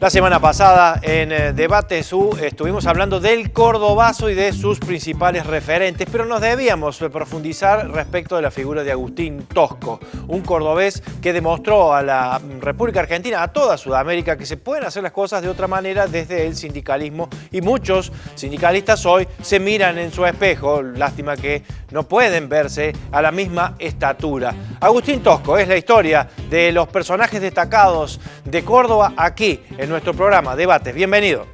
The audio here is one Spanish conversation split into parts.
La semana pasada en Debate SU estuvimos hablando del cordobazo y de sus principales referentes, pero nos debíamos profundizar respecto de la figura de Agustín Tosco, un cordobés que demostró a la República Argentina, a toda Sudamérica, que se pueden hacer las cosas de otra manera desde el sindicalismo, y muchos sindicalistas hoy se miran en su espejo, lástima que no pueden verse a la misma estatura. Agustín Tosco es la historia de los personajes destacados de Córdoba aquí en nuestro programa Debates. Bienvenido.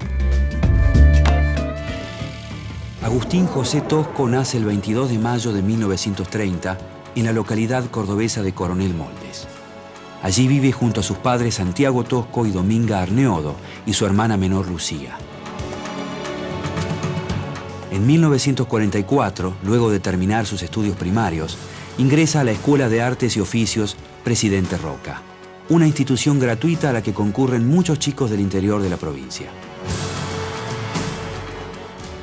Agustín José Tosco nace el 22 de mayo de 1930 en la localidad cordobesa de Coronel Moldes. Allí vive junto a sus padres Santiago Tosco y Dominga Arneodo y su hermana menor Lucía. En 1944, luego de terminar sus estudios primarios, ingresa a la Escuela de Artes y Oficios Presidente Roca, una institución gratuita a la que concurren muchos chicos del interior de la provincia.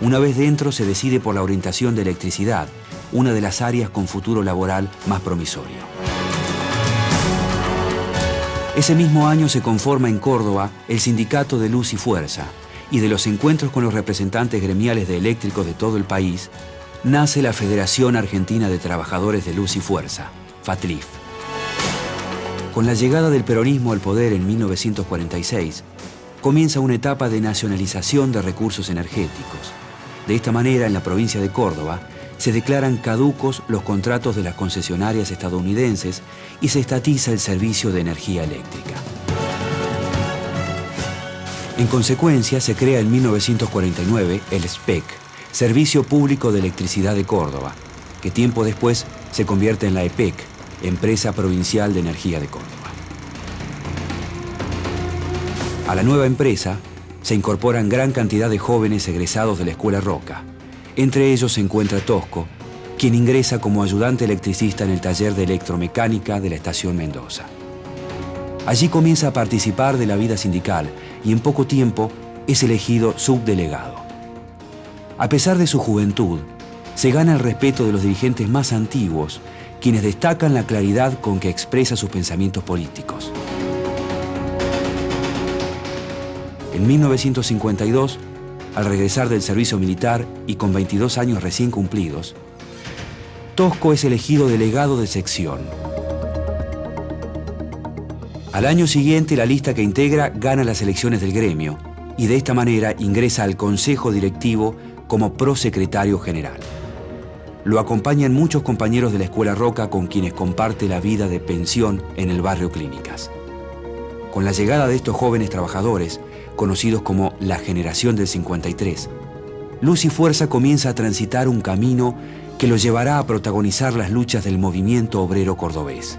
Una vez dentro, se decide por la orientación de electricidad, una de las áreas con futuro laboral más promisorio. Ese mismo año se conforma en Córdoba el Sindicato de Luz y Fuerza, y de los encuentros con los representantes gremiales de eléctricos de todo el país, nace la Federación Argentina de Trabajadores de Luz y Fuerza, FATLIF. Con la llegada del peronismo al poder en 1946, comienza una etapa de nacionalización de recursos energéticos. De esta manera, en la provincia de Córdoba, se declaran caducos los contratos de las concesionarias estadounidenses y se estatiza el servicio de energía eléctrica. En consecuencia, se crea en 1949 el SPEC, Servicio Público de Electricidad de Córdoba, que tiempo después se convierte en la EPEC, Empresa Provincial de Energía de Córdoba. A la nueva empresa se incorporan gran cantidad de jóvenes egresados de la Escuela Roca. Entre ellos se encuentra Tosco, quien ingresa como ayudante electricista en el taller de electromecánica de la Estación Mendoza. Allí comienza a participar de la vida sindical y en poco tiempo es elegido subdelegado. A pesar de su juventud, se gana el respeto de los dirigentes más antiguos, quienes destacan la claridad con que expresa sus pensamientos políticos. En 1952, al regresar del servicio militar y con 22 años recién cumplidos, Tosco es elegido delegado de sección. Al año siguiente, la lista que integra gana las elecciones del gremio y de esta manera ingresa al Consejo Directivo como prosecretario general. Lo acompañan muchos compañeros de la Escuela Roca con quienes comparte la vida de pensión en el barrio Clínicas. Con la llegada de estos jóvenes trabajadores, conocidos como la generación del 53, Luz y Fuerza comienza a transitar un camino que lo llevará a protagonizar las luchas del movimiento obrero cordobés.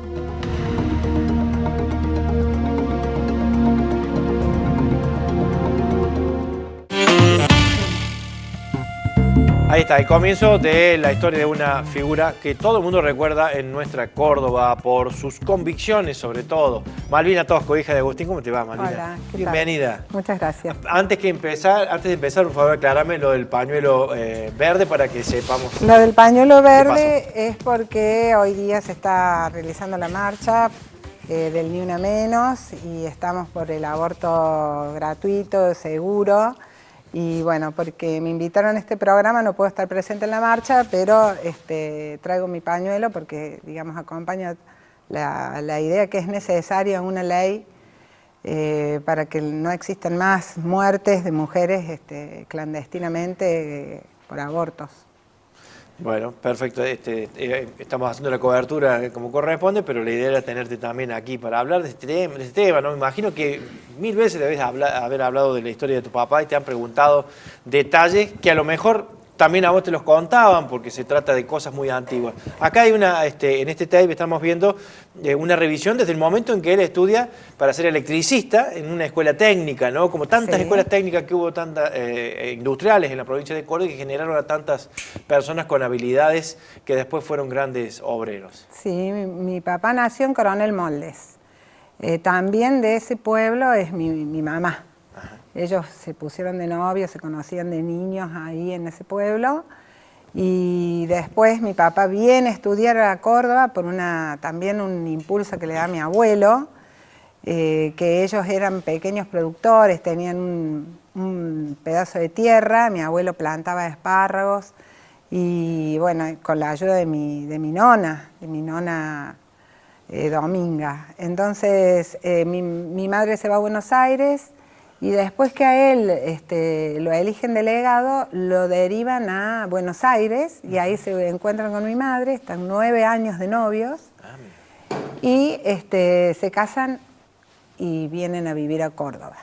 Ahí está, el comienzo de la historia de una figura que todo el mundo recuerda en nuestra Córdoba por sus convicciones, sobre todo. Malvina Tosco, hija de Agustín, ¿cómo te va, Malvina? Hola, ¿qué Bienvenida. tal? Muchas gracias. Antes de empezar, por favor, aclárame lo del pañuelo verde para que sepamos. Lo del pañuelo verde es porque hoy día se está realizando la marcha del Ni Una Menos y estamos por el aborto gratuito, seguro. Y bueno, porque me invitaron a este programa, no puedo estar presente en la marcha, pero traigo mi pañuelo porque, digamos, acompaña la idea que es necesaria una ley para que no existan más muertes de mujeres clandestinamente por abortos. Bueno, perfecto. Estamos haciendo la cobertura como corresponde, pero la idea era tenerte también aquí para hablar de este tema, ¿no? Me imagino que 1000 veces debes haber hablado de la historia de tu papá y te han preguntado detalles que a lo mejor también a vos te los contaban porque se trata de cosas muy antiguas. Acá hay en este tape estamos viendo una revisión desde el momento en que él estudia para ser electricista en una escuela técnica, ¿no? Como tantas escuelas técnicas que hubo, tantas industriales en la provincia de Córdoba, que generaron a tantas personas con habilidades que después fueron grandes obreros. Sí, mi papá nació en Coronel Moldes. También de ese pueblo es mi mamá. Ajá. Ellos se pusieron de novios, se conocían de niños ahí en ese pueblo y Y después mi papá viene a estudiar a Córdoba por también un impulso que le da mi abuelo, que ellos eran pequeños productores, tenían un pedazo de tierra, mi abuelo plantaba espárragos y bueno, con la ayuda de mi nona Dominga. Entonces mi madre se va a Buenos Aires y después que a él lo eligen delegado, lo derivan a Buenos Aires y ahí se encuentran con mi madre, están 9 años de novios y se casan y vienen a vivir a Córdoba.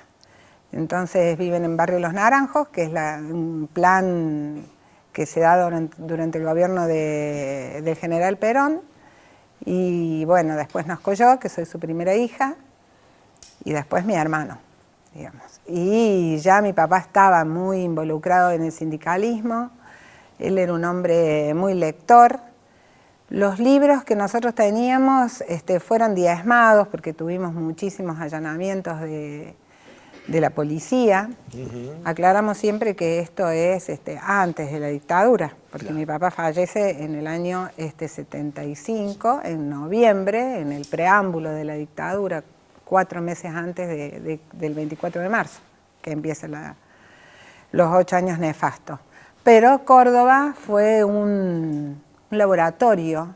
Entonces viven en Barrio Los Naranjos, que es un plan que se da durante el gobierno del general Perón. Y bueno, después nazco yo, que soy su primera hija, y después mi hermano, digamos. Y ya mi papá estaba muy involucrado en el sindicalismo, él era un hombre muy lector. Los libros que nosotros teníamos fueron diezmados porque tuvimos muchísimos allanamientos de la policía. Aclaramos siempre que esto es antes de la dictadura, porque mi papá fallece en el año 75, en noviembre, en el preámbulo de la dictadura, 4 meses antes del 24 de marzo, que empiezan los 8 años nefastos. Pero Córdoba fue un laboratorio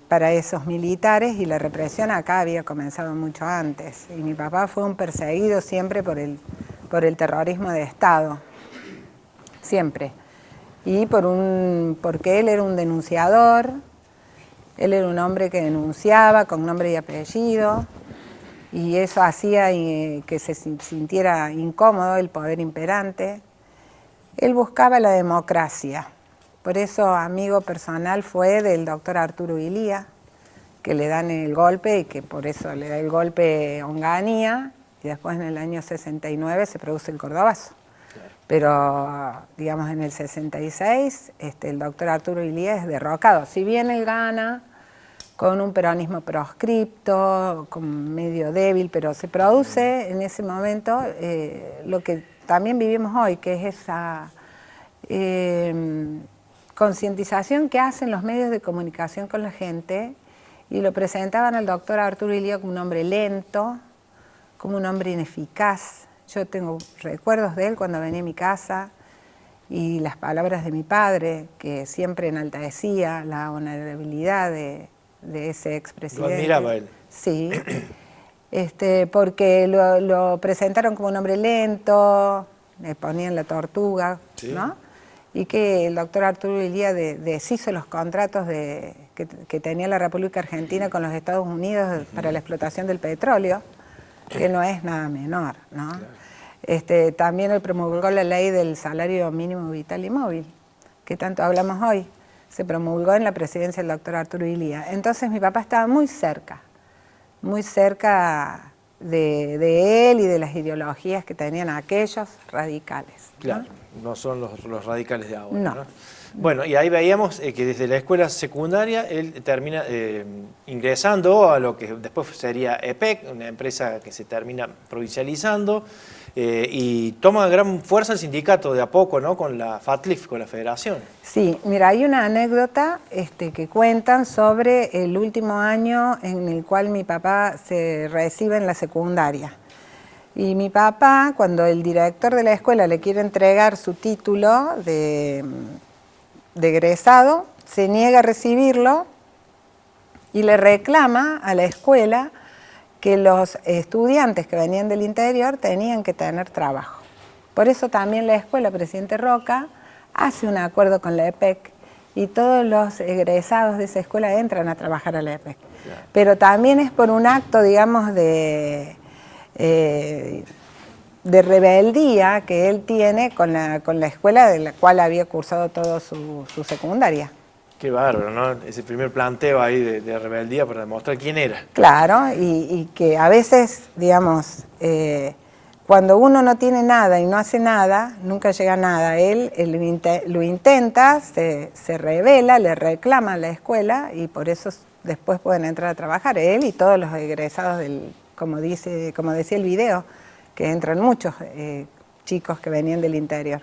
para esos militares y la represión acá había comenzado mucho antes. Y mi papá fue un perseguido siempre por el terrorismo de Estado, siempre. Y porque él era un denunciador, él era un hombre que denunciaba con nombre y apellido, y eso hacía que se sintiera incómodo el poder imperante. Él buscaba la democracia. Por eso amigo personal fue del doctor Arturo Illia, que le dan el golpe y que por eso le da el golpe Onganía, y después en el año 69 se produce el Cordobazo. Pero, digamos, en el 66 el doctor Arturo Illia es derrocado. Si bien él gana con un peronismo proscripto, medio débil, pero se produce en ese momento lo que también vivimos hoy, que es esa concientización que hacen los medios de comunicación con la gente, y lo presentaban al doctor Arturo Illia como un hombre lento, como un hombre ineficaz. Yo tengo recuerdos de él cuando venía a mi casa y las palabras de mi padre, que siempre enaltecía la honorabilidad de ese expresidente. Lo admiraba él. Sí, porque lo presentaron como un hombre lento, le ponían la tortuga, sí, ¿no? Y que el doctor Arturo Illia deshizo los contratos que tenía la República Argentina con los Estados Unidos para la explotación del petróleo, que no es nada menor, ¿no? Claro. También él promulgó la ley del salario mínimo vital y móvil, que tanto hablamos hoy. Se promulgó en la presidencia del doctor Arturo Illia. Entonces mi papá estaba muy cerca de él y de las ideologías que tenían aquellos radicales, ¿no? Claro, no son los radicales de ahora, no. ¿no? Bueno, y ahí veíamos que desde la escuela secundaria él termina ingresando a lo que después sería EPEC, una empresa que se termina provincializando, y toma gran fuerza el sindicato de a poco, ¿no? Con la FATLIF, con la federación. Sí, mira, hay una anécdota que cuentan sobre el último año en el cual mi papá se recibe en la secundaria. Y mi papá, cuando el director de la escuela le quiere entregar su título de egresado, se niega a recibirlo y le reclama a la escuela que los estudiantes que venían del interior tenían que tener trabajo. Por eso también la escuela Presidente Roca hace un acuerdo con la EPEC y todos los egresados de esa escuela entran a trabajar a la EPEC. Claro. Pero también es por un acto, digamos, de rebeldía que él tiene con la escuela de la cual había cursado toda su secundaria. Qué bárbaro, ¿no? Ese primer planteo ahí de rebeldía para demostrar quién era. Claro, y que a veces, digamos, cuando uno no tiene nada y no hace nada, nunca llega a nada. Él lo intenta, se revela, le reclama a la escuela y por eso después pueden entrar a trabajar. Él y todos los egresados como decía el video, que entran muchos chicos que venían del interior.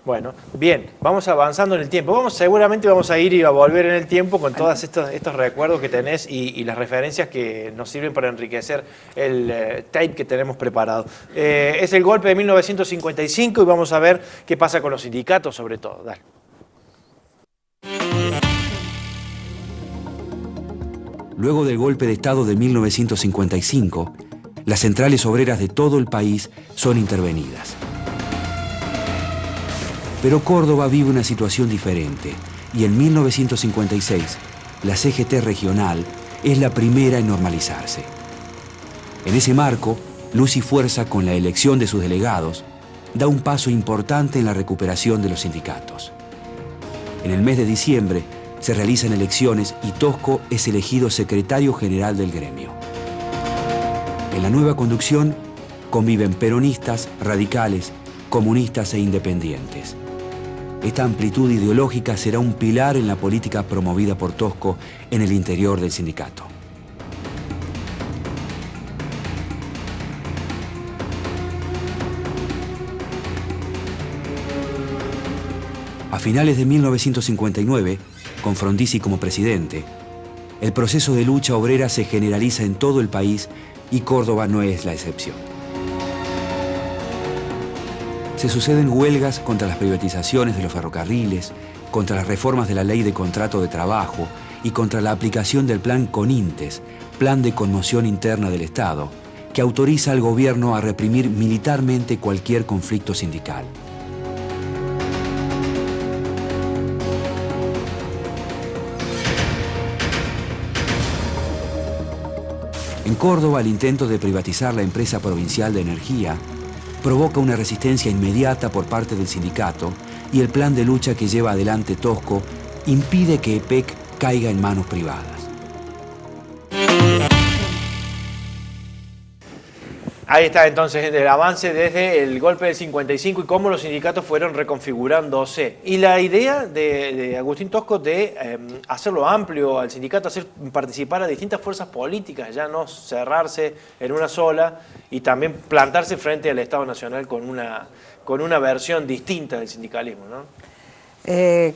Bueno, bien, vamos avanzando en el tiempo. Seguramente vamos a ir y a volver en el tiempo con todos estos recuerdos que tenés y las referencias que nos sirven para enriquecer el tape que tenemos preparado. Es el golpe de 1955 y vamos a ver qué pasa con los sindicatos sobre todo. Dale. Luego del golpe de Estado de 1955, las centrales obreras de todo el país son intervenidas. Pero Córdoba vive una situación diferente y en 1956 la CGT regional es la primera en normalizarse. En ese marco, Luz y Fuerza, con la elección de sus delegados, da un paso importante en la recuperación de los sindicatos. En el mes de diciembre se realizan elecciones y Tosco es elegido secretario general del gremio. En la nueva conducción conviven peronistas, radicales, comunistas e independientes. Esta amplitud ideológica será un pilar en la política promovida por Tosco en el interior del sindicato. A finales de 1959, con Frondizi como presidente, el proceso de lucha obrera se generaliza en todo el país y Córdoba no es la excepción. Se suceden huelgas contra las privatizaciones de los ferrocarriles, contra las reformas de la ley de contrato de trabajo y contra la aplicación del plan CONINTES, Plan de Conmoción Interna del Estado, que autoriza al gobierno a reprimir militarmente cualquier conflicto sindical. En Córdoba, el intento de privatizar la empresa provincial de energía provoca una resistencia inmediata por parte del sindicato y el plan de lucha que lleva adelante Tosco impide que EPEC caiga en manos privadas. Ahí está entonces el avance desde el golpe del 55 y cómo los sindicatos fueron reconfigurándose. Y la idea de Agustín Tosco de hacerlo amplio al sindicato, hacer participar a distintas fuerzas políticas, ya no cerrarse en una sola y también plantarse frente al Estado Nacional con una versión distinta del sindicalismo, ¿no?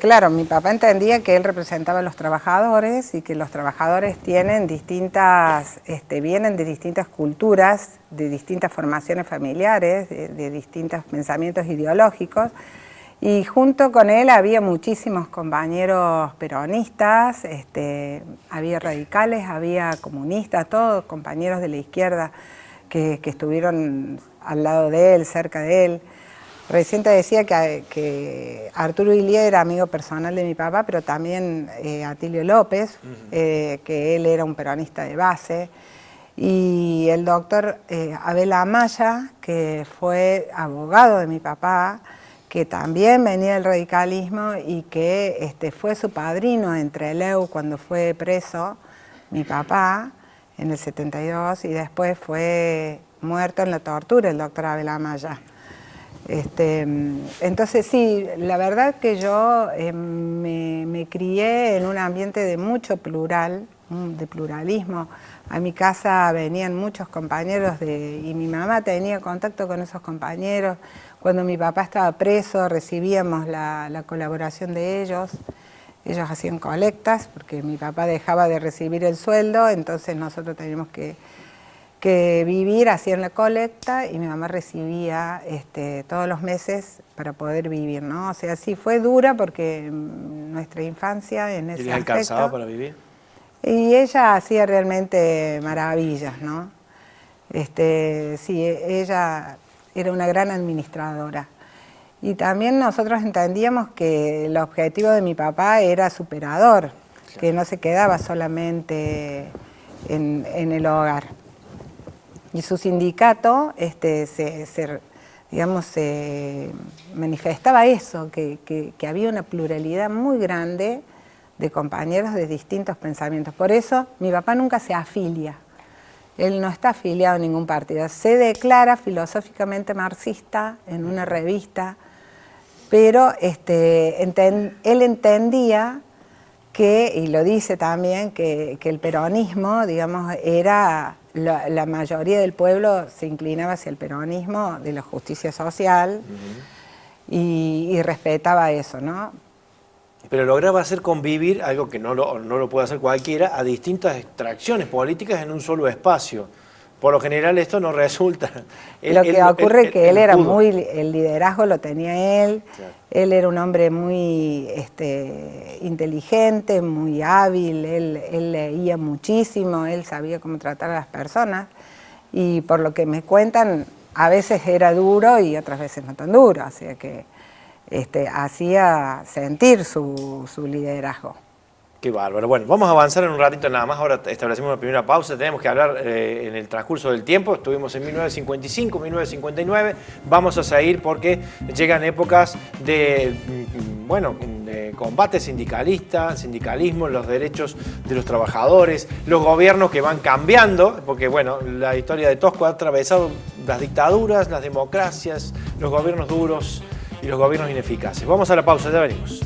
Claro, mi papá entendía que él representaba a los trabajadores y que los trabajadores tienen vienen de distintas culturas, de distintas formaciones familiares, de distintos pensamientos ideológicos, y junto con él había muchísimos compañeros peronistas, había radicales, había comunistas, todos compañeros de la izquierda que estuvieron al lado de él, cerca de él. Recién te decía que Arturo Illia era amigo personal de mi papá, pero también Atilio López, que él era un peronista de base, y el doctor Abel Amaya, que fue abogado de mi papá, que también venía del radicalismo y que fue su padrino en Trelew cuando fue preso mi papá en el 72 y después fue muerto en la tortura el doctor Abel Amaya. Entonces sí, la verdad que yo me crié en un ambiente de mucho de pluralismo. A mi casa venían muchos compañeros y mi mamá tenía contacto con esos compañeros. Cuando mi papá estaba preso recibíamos la colaboración de ellos. Ellos hacían colectas porque mi papá dejaba de recibir el sueldo, entonces nosotros teníamos que vivir, hacían la colecta y mi mamá recibía todos los meses para poder vivir, ¿no? O sea, sí fue dura porque nuestra infancia en ese aspecto... ¿Y les alcanzaba para vivir? Y ella hacía realmente maravillas, ¿no? Sí, ella era una gran administradora. Y también nosotros entendíamos que el objetivo de mi papá era superador, que no se quedaba solamente en el hogar. Y su sindicato se manifestaba eso, que había una pluralidad muy grande de compañeros de distintos pensamientos. Por eso mi papá nunca se afilia. Él no está afiliado a ningún partido. Se declara filosóficamente marxista en una revista, pero él entendía que, y lo dice también, que el peronismo, digamos, era... La mayoría del pueblo se inclinaba hacia el peronismo de la justicia social, y respetaba eso, ¿no? Pero lograba hacer convivir, algo que no lo puede hacer cualquiera, a distintas extracciones políticas en un solo espacio. Por lo general esto no resulta. Lo que ocurre es que él era el liderazgo lo tenía él, claro. Él era un hombre muy inteligente, muy hábil, él leía muchísimo, él sabía cómo tratar a las personas y por lo que me cuentan, a veces era duro y otras veces no tan duro, así que hacía sentir su liderazgo. Qué bárbaro. Bueno, vamos a avanzar en un ratito nada más. Ahora establecemos una primera pausa. Tenemos que hablar en el transcurso del tiempo. Estuvimos en 1955, 1959. Vamos a seguir porque llegan épocas de combate sindicalismo, los derechos de los trabajadores, los gobiernos que van cambiando, porque bueno, la historia de Tosco ha atravesado las dictaduras, las democracias, los gobiernos duros y los gobiernos ineficaces. Vamos a la pausa, ya venimos.